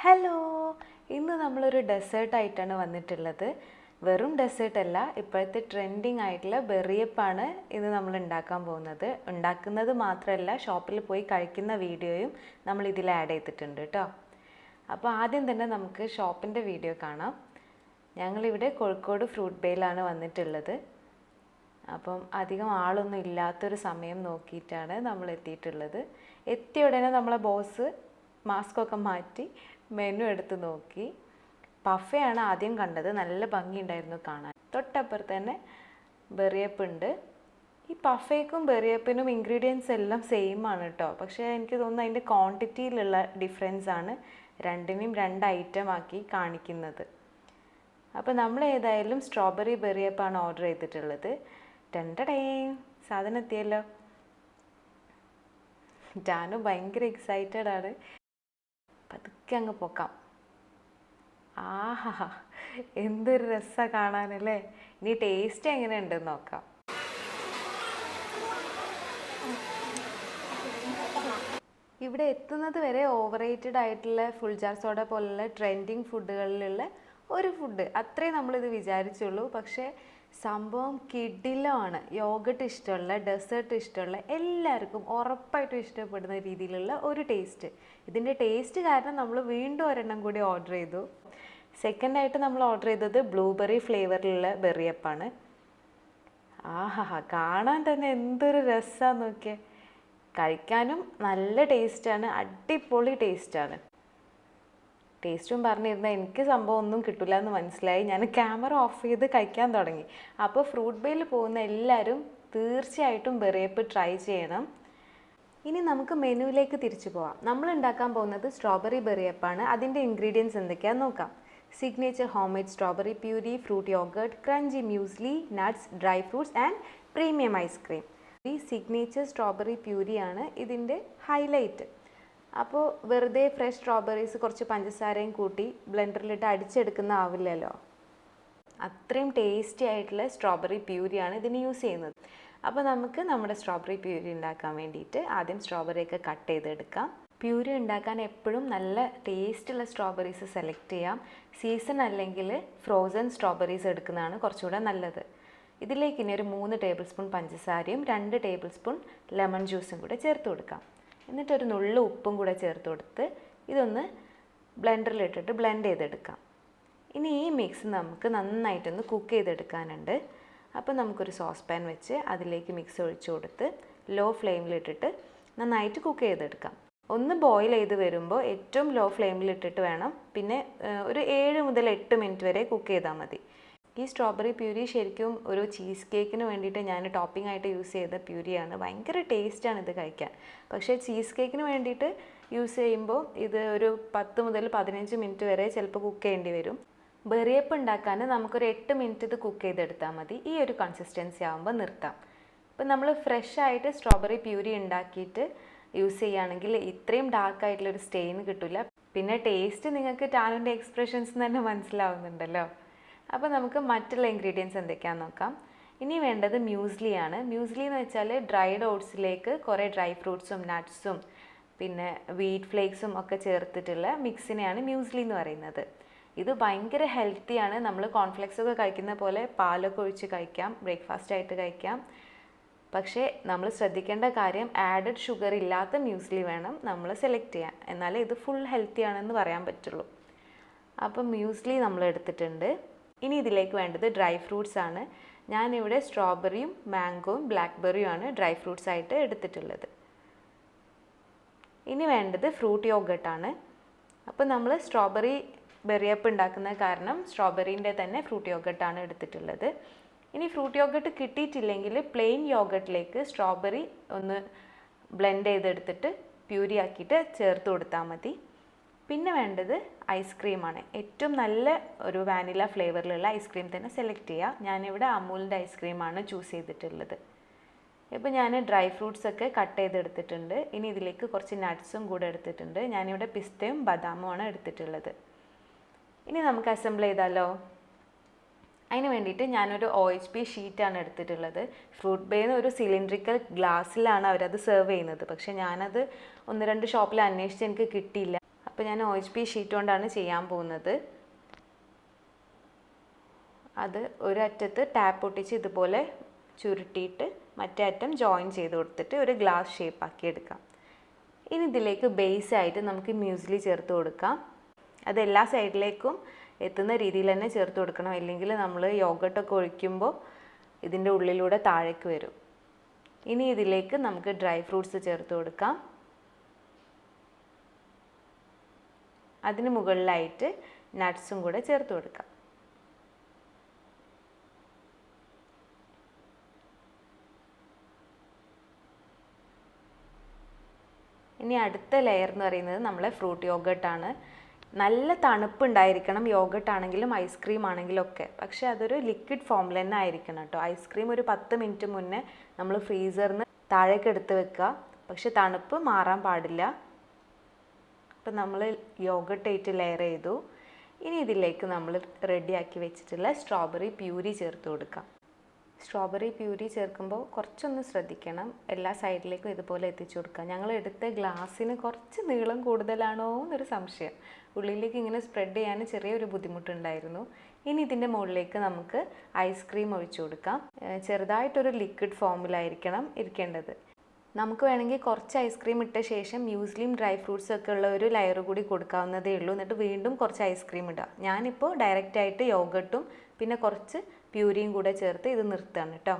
Hello, ഇന്ന് നമ്മളൊരു ഡെസേർട്ടായിട്ടാണ് വന്നിട്ടുള്ളത്. വെറും ഡെസേർട്ടല്ല, ഇപ്പോഴത്തെ ട്രെൻഡിങ് ആയിട്ടുള്ള ബെറിയപ്പാണ് ഇന്ന് നമ്മൾ ഉണ്ടാക്കാൻ പോകുന്നത്. ഉണ്ടാക്കുന്നത് മാത്രമല്ല, ഷോപ്പിൽ പോയി കഴിക്കുന്ന വീഡിയോയും നമ്മൾ ഇതിൽ ആഡ് ചെയ്തിട്ടുണ്ട് കേട്ടോ. അപ്പോൾ ആദ്യം തന്നെ നമുക്ക് ഷോപ്പിൻ്റെ വീഡിയോ കാണാം. ഞങ്ങളിവിടെ കോഴിക്കോട് ഫ്രൂട്ട് ബേയിലാണ് വന്നിട്ടുള്ളത്. അപ്പം അധികം ആളൊന്നും ഇല്ലാത്തൊരു സമയം നോക്കിയിട്ടാണ് നമ്മൾ എത്തിയിട്ടുള്ളത്. എത്തിയ ഉടനെ നമ്മളെ ബോസ് മാസ്കൊക്കെ മാറ്റി മെനു എടുത്ത് നോക്കി. പഫയാണ് ആദ്യം കണ്ടത്. നല്ല ഭംഗിയുണ്ടായിരുന്നു കാണാൻ. തൊട്ടപ്പുറത്ത് തന്നെ ബെറിയപ്പ് ഉണ്ട്. ഈ പഫയ്ക്കും ബെറിയപ്പിനും ഇൻഗ്രീഡിയൻസ് എല്ലാം സെയിം ആണ് കേട്ടോ. പക്ഷേ എനിക്ക് തോന്നുന്നു അതിൻ്റെ ക്വാണ്ടിറ്റിയിലുള്ള ഡിഫറൻസ് ആണ് രണ്ടിനെയും രണ്ട് ഐറ്റം ആക്കി കാണിക്കുന്നത്. അപ്പോൾ നമ്മൾ ഏതായാലും സ്ട്രോബെറി ബെറിയപ്പാണ് ഓർഡർ ചെയ്തിട്ടുള്ളത്. ടണ്ടടേ, സാധനം എത്തിയല്ലോ. ഞാനും ഭയങ്കര എക്സൈറ്റഡ് ആണ്. പതുക്കെ അങ്ങ് പോക്കാം. ആഹാ, എന്തൊരു രസമാണ് കാണാനല്ലേ. ഇനി ടേസ്റ്റ് എങ്ങനെയുണ്ടെന്ന് നോക്കാം. ഇവിടെ എത്തുന്നത് വരെ ഓവർ റേറ്റഡ് ആയിട്ടുള്ള ഫുൾ ജാർ സോഡ പോലുള്ള ട്രെൻഡിങ് ഫുഡുകളിലുള്ള ഒരു ഫുഡ് അത്രയും നമ്മളിത് വിചാരിച്ചുള്ളൂ. പക്ഷേ സംഭവം കിടിലമാണ്. യോഗട്ട് ഇഷ്ടമുള്ള, ഡെസേർട്ട് ഇഷ്ടമുള്ള എല്ലാവർക്കും ഉറപ്പായിട്ടും ഇഷ്ടപ്പെടുന്ന രീതിയിലുള്ള ഒരു ടേസ്റ്റ്. ഇതിൻ്റെ ടേസ്റ്റ് കാരണം നമ്മൾ വീണ്ടും ഒരെണ്ണം കൂടി ഓർഡർ ചെയ്തു. സെക്കൻഡായിട്ട് നമ്മൾ ഓർഡർ ചെയ്തത് ബ്ലൂബെറി ഫ്ലേവറിലുള്ള ബെറിയപ്പാണ്. ആഹാ, കാണാൻ തന്നെ എന്തൊരു രസമാണെന്ന് നോക്കിയേ. കഴിക്കാനും നല്ല ടേസ്റ്റാണ്, അടിപൊളി ടേസ്റ്റാണ്. ടേസ്റ്റും പറഞ്ഞിരുന്നാൽ എനിക്ക് സംഭവം ഒന്നും കിട്ടില്ല എന്ന് മനസ്സിലായി. ഞാൻ ക്യാമറ ഓഫ് ചെയ്ത് കഴിക്കാൻ തുടങ്ങി. അപ്പോൾ ഫ്രൂട്ട് ബേയിൽ പോകുന്ന എല്ലാവരും തീർച്ചയായിട്ടും ബെറിയപ്പ് ട്രൈ ചെയ്യണം. ഇനി നമുക്ക് മെനുവിലേക്ക് തിരിച്ചു പോവാം. നമ്മൾ ഉണ്ടാക്കാൻ പോകുന്നത് സ്ട്രോബെറി ബെറിയപ്പാണ്. അതിൻ്റെ ഇൻഗ്രീഡിയൻസ് എന്തൊക്കെയാണെന്ന് നോക്കാം. Signature home made strawberry puree, fruit yoghurt, crunchy muesli, nuts, dry fruits and premium ice cream. ഈ സിഗ്നേച്ചർ സ്ട്രോബെറി പ്യൂരിയാണ് ഇതിൻ്റെ ഹൈലൈറ്റ്. അപ്പോൾ വെറുതെ ഫ്രഷ് സ്ട്രോബെറീസ് കുറച്ച് പഞ്ചസാരയും കൂട്ടി ബ്ലെൻഡറിലിട്ട് അടിച്ചെടുക്കുന്ന ആവില്ലല്ലോ. അത്രയും ടേസ്റ്റി ആയിട്ടുള്ള സ്ട്രോബെറി പ്യൂരിയാണ് ഇതിന് യൂസ് ചെയ്യുന്നത്. അപ്പോൾ നമുക്ക് നമ്മുടെ സ്ട്രോബെറി പ്യൂരി ഉണ്ടാക്കാൻ വേണ്ടിയിട്ട് ആദ്യം സ്ട്രോബെറിയൊക്കെ കട്ട് ചെയ്തെടുക്കാം. പ്യൂരി ഉണ്ടാക്കാൻ എപ്പോഴും നല്ല ടേസ്റ്റുള്ള സ്ട്രോബെറീസ് സെലക്ട് ചെയ്യാം. സീസൺ അല്ലെങ്കിൽ ഫ്രോസൺ സ്ട്രോബെറീസ് എടുക്കുന്നതാണ് കുറച്ചുകൂടെ നല്ലത്. ഇതിലേക്ക് ഇനി ഒരു 3 ടേബിൾ സ്പൂൺ പഞ്ചസാരയും 2 ടേബിൾ സ്പൂൺ ലെമൺ ജ്യൂസും കൂടെ ചേർത്ത് കൊടുക്കാം. എന്നിട്ടൊരു നുള്ളു ഉപ്പും കൂടെ ചേർത്ത് കൊടുത്ത് ഇതൊന്ന് ബ്ലെൻഡറിലിട്ടിട്ട് ബ്ലെൻഡ് ചെയ്തെടുക്കാം. ഇനി ഈ മിക്സ് നമുക്ക് നന്നായിട്ടൊന്ന് കുക്ക് ചെയ്തെടുക്കാനുണ്ട്. അപ്പോൾ നമുക്കൊരു സോസ് പാൻ വെച്ച് അതിലേക്ക് മിക്സ് ഒഴിച്ചു കൊടുത്ത് ലോ ഫ്ലെയിമിലിട്ടിട്ട് നന്നായിട്ട് കുക്ക് ചെയ്തെടുക്കാം. ഒന്ന് ബോയിൽ ചെയ്ത് വരുമ്പോൾ ഏറ്റവും ലോ ഫ്ലെയിമിലിട്ടിട്ട് വേണം. പിന്നെ ഒരു 7 മുതൽ 8 മിനിറ്റ് വരെ കുക്ക് ചെയ്താൽ മതി. ഈ സ്ട്രോബെറി പ്യൂരി ശരിക്കും ഒരു ചീസ് കേക്കിന് വേണ്ടിയിട്ട് ഞാൻ ടോപ്പിംഗ് ആയിട്ട് യൂസ് ചെയ്ത പ്യൂരിയാണ്. ഭയങ്കര ടേസ്റ്റാണ് ഇത് കഴിക്കാൻ. പക്ഷേ ചീസ് കേക്കിന് വേണ്ടിയിട്ട് യൂസ് ചെയ്യുമ്പോൾ ഇത് ഒരു 10 മുതൽ 15 മിനിറ്റ് വരെ ചിലപ്പോൾ കുക്ക് ചെയ്യേണ്ടി വരും. ബെറിയപ്പ് ഉണ്ടാക്കാൻ നമുക്കൊരു 8 മിനിറ്റ് ഇത് കുക്ക് ചെയ്തെടുത്താൽ മതി. ഈ ഒരു കൺസിസ്റ്റൻസി ആകുമ്പോൾ നിർത്താം. ഇപ്പം നമ്മൾ ഫ്രഷ് ആയിട്ട് സ്ട്രോബെറി പ്യൂരി ഉണ്ടാക്കിയിട്ട് യൂസ് ചെയ്യുകയാണെങ്കിൽ ഇത്രയും ഡാർക്ക് ആയിട്ടുള്ളൊരു സ്റ്റെയിൻ കിട്ടില്ല. പിന്നെ ടേസ്റ്റ് നിങ്ങൾക്ക് ടാനുവിൻ്റെ എക്സ്പ്രഷൻസ് തന്നെ മനസ്സിലാവുന്നുണ്ടല്ലോ. അപ്പോൾ നമുക്ക് മറ്റുള്ള ഇൻഗ്രീഡിയൻസ് എന്തൊക്കെയാണെന്ന് നോക്കാം. ഇനി വേണ്ടത് മ്യൂസ്ലിയാണ്. മ്യൂസ്ലി എന്ന് വെച്ചാൽ ഡ്രൈഡ് ഓട്സിലേക്ക് കുറേ ഡ്രൈ ഫ്രൂട്ട്സും നട്ട്സും പിന്നെ വീറ്റ് ഫ്ലേക്സും ഒക്കെ ചേർത്തിട്ടുള്ള മിക്സിനെയാണ് മ്യൂസ്ലി എന്ന് പറയുന്നത്. ഇത് ഭയങ്കര ഹെൽത്തിയാണ്. നമ്മൾ കോൺഫ്ലെക്സ് ഒക്കെ കഴിക്കുന്ന പോലെ പാലൊക്കെ ഒഴിച്ച് കഴിക്കാം, ബ്രേക്ക്ഫാസ്റ്റ് ആയിട്ട് കഴിക്കാം. പക്ഷേ നമ്മൾ ശ്രദ്ധിക്കേണ്ട കാര്യം ആഡഡ് ഷുഗർ ഇല്ലാത്ത മ്യൂസ്ലി വേണം നമ്മൾ സെലക്ട് ചെയ്യാൻ. എന്നാലേ ഇത് ഫുൾ ഹെൽത്തി ആണെന്ന് പറയാൻ പറ്റുള്ളൂ. അപ്പം മ്യൂസ്ലി നമ്മൾ എടുത്തിട്ടുണ്ട്. ഇനി ഇതിലേക്ക് വേണ്ടത് ഡ്രൈ ഫ്രൂട്ട്സ് ആണ്. ഞാനിവിടെ സ്ട്രോബെറിയും മാംഗോയും ബ്ലാക്ക്ബെറിയും ആണ് ഡ്രൈ ഫ്രൂട്ട്സ് ആയിട്ട് എടുത്തിട്ടുള്ളത്. ഇനി വേണ്ടത് ഫ്രൂട്ട് യോഗട്ടാണ്. അപ്പോൾ നമ്മൾ സ്ട്രോബെറി ബെറിയപ്പ് ഉണ്ടാക്കുന്ന കാരണം സ്ട്രോബെറീൻ്റെ തന്നെ ഫ്രൂട്ട് യോഗട്ടാണ് എടുത്തിട്ടുള്ളത്. ഇനി ഫ്രൂട്ട് യോഗട്ട് കിട്ടിയിട്ടില്ലെങ്കിൽ പ്ലെയിൻ യോഗട്ടിലേക്ക് സ്ട്രോബെറി ഒന്ന് ബ്ലെൻഡ് ചെയ്തെടുത്തിട്ട് പ്യൂരി ആക്കിയിട്ട് ചേർത്ത് കൊടുത്താൽ മതി. പിന്നെ വേണ്ടത് ഐസ്ക്രീമാണ്. ഏറ്റവും നല്ല ഒരു വാനില ഫ്ലേവറിലുള്ള ഐസ്ക്രീം തന്നെ സെലക്ട് ചെയ്യുക. ഞാനിവിടെ അമൂലിൻ്റെ ഐസ്ക്രീമാണ് ചൂസ് ചെയ്തിട്ടുള്ളത്. ഇപ്പോൾ ഞാൻ ഡ്രൈ ഫ്രൂട്ട്സ് ഒക്കെ കട്ട് ചെയ്തെടുത്തിട്ടുണ്ട്. ഇനി ഇതിലേക്ക് കുറച്ച് നട്ട്സും കൂടെ എടുത്തിട്ടുണ്ട്. ഞാനിവിടെ പിസ്തയും ബദാമുമാണ് എടുത്തിട്ടുള്ളത്. ഇനി നമുക്ക് അസംബിൾ ചെയ്താലോ. അതിന് വേണ്ടിയിട്ട് ഞാനൊരു OHP ഷീറ്റാണ് എടുത്തിട്ടുള്ളത്. ഫ്രൂട്ട് ബേന്ന് ഒരു സിലിണ്ട്രിക്കൽ ഗ്ലാസ്സിലാണ് അവരത് സെർവ് ചെയ്യുന്നത്. പക്ഷേ ഞാനത് 1-2 ഷോപ്പിൽ അന്വേഷിച്ച് എനിക്ക് കിട്ടിയില്ല. അപ്പോൾ ഞാൻ OHP ഷീറ്റ് കൊണ്ടാണ് ചെയ്യാൻ പോകുന്നത്. അത് ഒരറ്റത്ത് ടാപ്പ് ഒട്ടിച്ച് ഇതുപോലെ ചുരുട്ടിയിട്ട് മറ്റേ അറ്റം ജോയിൻ ചെയ്ത് കൊടുത്തിട്ട് ഒരു ഗ്ലാസ് ഷേപ്പ് ആക്കി എടുക്കാം. ഇനി ഇതിലേക്ക് ബേസ് ആയിട്ട് നമുക്ക് മ്യൂസ്ലി ചേർത്ത് കൊടുക്കാം. അത് എല്ലാ സൈഡിലേക്കും എത്തുന്ന രീതിയിൽ തന്നെ ചേർത്ത് കൊടുക്കണം, അല്ലെങ്കിൽ നമ്മൾ യോഗട്ടൊക്കെ ഒഴിക്കുമ്പോൾ ഇതിൻ്റെ ഉള്ളിലൂടെ താഴേക്ക് വരും. ഇനി ഇതിലേക്ക് നമുക്ക് ഡ്രൈ ഫ്രൂട്ട്സ് ചേർത്ത് കൊടുക്കാം. അതിന് മുകളിലായിട്ട് നട്ട്സും കൂടെ ചേർത്ത് കൊടുക്കാം. ഇനി അടുത്ത ലെയർ എന്ന് പറയുന്നത് നമ്മളെ ഫ്രൂട്ട് യോഗട്ടാണ്. നല്ല തണുപ്പുണ്ടായിരിക്കണം യോഗട്ട് ആണെങ്കിലും ഐസ്ക്രീം ആണെങ്കിലും ഒക്കെ. പക്ഷേ അതൊരു ലിക്വിഡ് ഫോമിൽ തന്നെ ആയിരിക്കണം കേട്ടോ. ഐസ്ക്രീം ഒരു 10 മിനിറ്റ് മുന്നേ നമ്മൾ ഫ്രീസറിൽ നിന്ന് താഴേക്ക് എടുത്ത് വെക്കുക. പക്ഷെ തണുപ്പ് മാറാൻ പാടില്ല. അപ്പം നമ്മൾ യോഗട്ട് ആയിട്ട് ലെയർ ചെയ്തു. ഇനി ഇതിലേക്ക് നമ്മൾ റെഡിയാക്കി വെച്ചിട്ടുള്ള സ്ട്രോബെറി പ്യൂരി ചേർത്ത് കൊടുക്കാം. സ്ട്രോബെറി പ്യൂരി ചേർക്കുമ്പോൾ കുറച്ചൊന്ന് ശ്രദ്ധിക്കണം, എല്ലാ സൈഡിലേക്കും ഇതുപോലെ എത്തിച്ചു കൊടുക്കുക. ഞങ്ങൾ എടുത്ത ഗ്ലാസ്സിന് കുറച്ച് നീളം കൂടുതലാണോ എന്നൊരു സംശയം. ഉള്ളിലേക്ക് ഇങ്ങനെ സ്പ്രെഡ് ചെയ്യാൻ ചെറിയൊരു ബുദ്ധിമുട്ടുണ്ടായിരുന്നു. ഇനി ഇതിൻ്റെ മുകളിലേക്ക് നമുക്ക് ഐസ്ക്രീം ഒഴിച്ചു കൊടുക്കാം. ചെറുതായിട്ടൊരു ലിക്വിഡ് ഫോമിലായിരിക്കണം ഇരിക്കേണ്ടത്. നമുക്ക് വേണമെങ്കിൽ കുറച്ച് ഐസ്ക്രീം ഇട്ട ശേഷം മ്യൂസ്ലിയും ഡ്രൈ ഫ്രൂട്ട്സും ഒക്കെ ഉള്ള ഒരു ലെയർ കൂടി കൊടുക്കാവുന്നതേ ഉള്ളൂ. എന്നിട്ട് വീണ്ടും കുറച്ച് ഐസ്ക്രീം ഇടുക. ഞാനിപ്പോൾ ഡയറക്റ്റായിട്ട് യോഗട്ടും പിന്നെ കുറച്ച് പ്യൂരിയും കൂടെ ചേർത്ത് ഇത് നിർത്തുകയാണ് കേട്ടോ.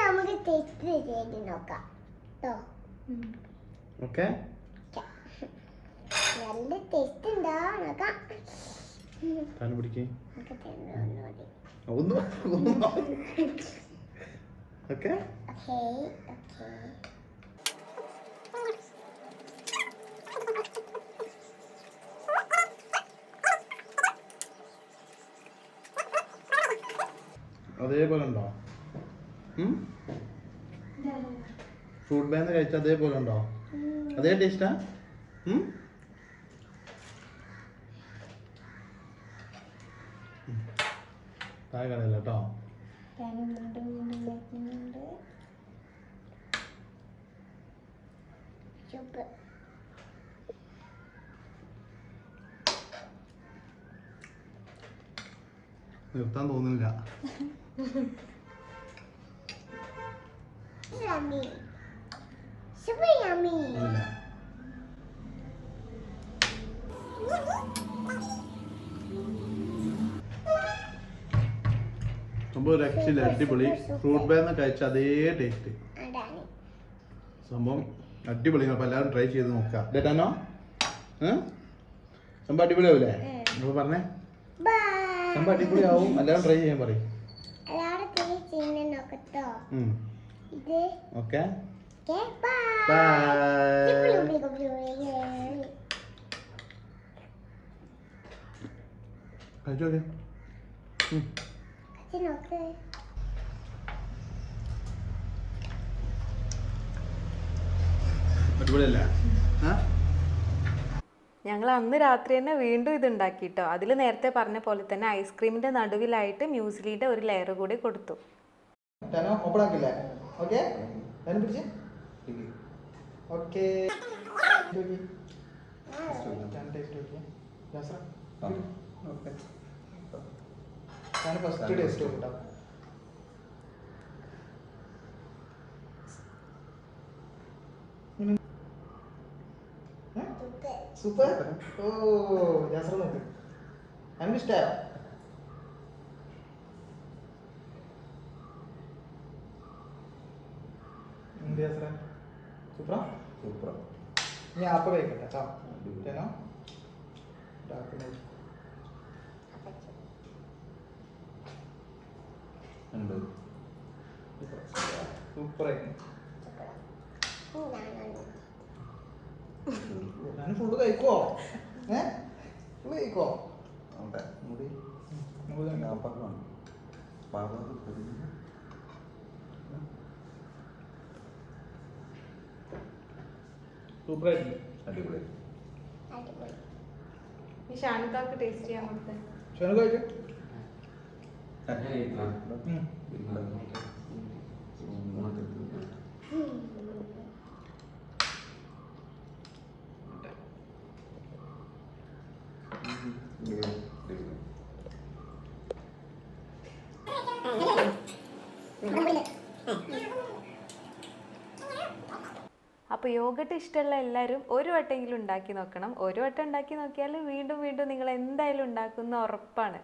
നമുക്ക് ടേസ്റ്റ് ചെയ്ത് നോക്കാം. ഓക്കെ, നല്ല ടേസ്റ്റ് ഉണ്ടോ നോക്കാം. പിടിക്കേ ഓക്കെ. അതേപോലെ ഉണ്ടോ? ഫ്രൂട്ട് ബാന്ന് കഴിച്ച അതേപോലെ ഉണ്ടോ? അതേ ടേസ്റ്റാ? താഴെ കളയില്ല കേട്ടോ. നിർത്താൻ തോന്നുന്നില്ല. സംഭവം രക്ഷയില്ല, അടിപൊളി. ഫ്രൂട്ട് ബാന്ന് കഴിച്ച അതേ ടേസ്റ്റ്. സംഭവം അടിപൊളി. അപ്പൊ എല്ലാവരും ട്രൈ ചെയ്ത് നോക്കാം. ഡേറ്റാനോ സംഭവം അടിപൊളിയാവൂലേ? നിങ്ങൾ പറഞ്ഞേ സംഭവം അടിപൊളിയാവും. എല്ലാവരും ട്രൈ ചെയ്യാൻ പറയും. ഓക്കെ, കഴിച്ചോക്കെ. അടിപൊളിയല്ലേ? ഞങ്ങൾ അന്ന് രാത്രി തന്നെ വീണ്ടും ഇത് ഉണ്ടാക്കി കേട്ടോ. അതിൽ നേരത്തെ പറഞ്ഞ പോലെ തന്നെ ഐസ്ക്രീമിൻ്റെ നടുവിലായിട്ട് മ്യൂസ്ലിയുടെ ഒരു ലെയർ കൂടി കൊടുത്തു. ഫസ്റ്റ് ടേസ്റ്റ് കേട്ടോ. സൂപ്പർ. ഓ ജാസ്ര നോക്ക്, എനിക്ക് ഇഷ്ടമായോ? സൂപ്പറാ സൂപ്പറാ. ഞാൻ ആപ്പ് കഴിക്കട്ടെ കേട്ടോ. സൂപ്പറായിരുന്നു. ഞാൻ ഫുള്ള് കഴിക്കുവോ? ഫുള്ള് കഴിക്കുവോ? സൂപ്പറായിരുന്നു. അടിപൊളി. ഈ ഷാനുക്കാക്ക് ടേസ്റ്റ് ചെയ്യാൻ കൊടുത്തേ. അപ്പോൾ യോഗട്ട് ഇഷ്ടമുള്ള എല്ലാവരും ഒരു വട്ടമെങ്കിലും ഉണ്ടാക്കി നോക്കണം. ഒരു വട്ടം ഉണ്ടാക്കി നോക്കിയാൽ വീണ്ടും വീണ്ടും നിങ്ങൾ എന്തായാലും ഉണ്ടാക്കുന്ന ഉറപ്പാണ്.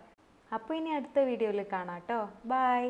അപ്പോൾ ഇനി അടുത്ത വീഡിയോയിൽ കാണാം കേട്ടോ. ബൈ.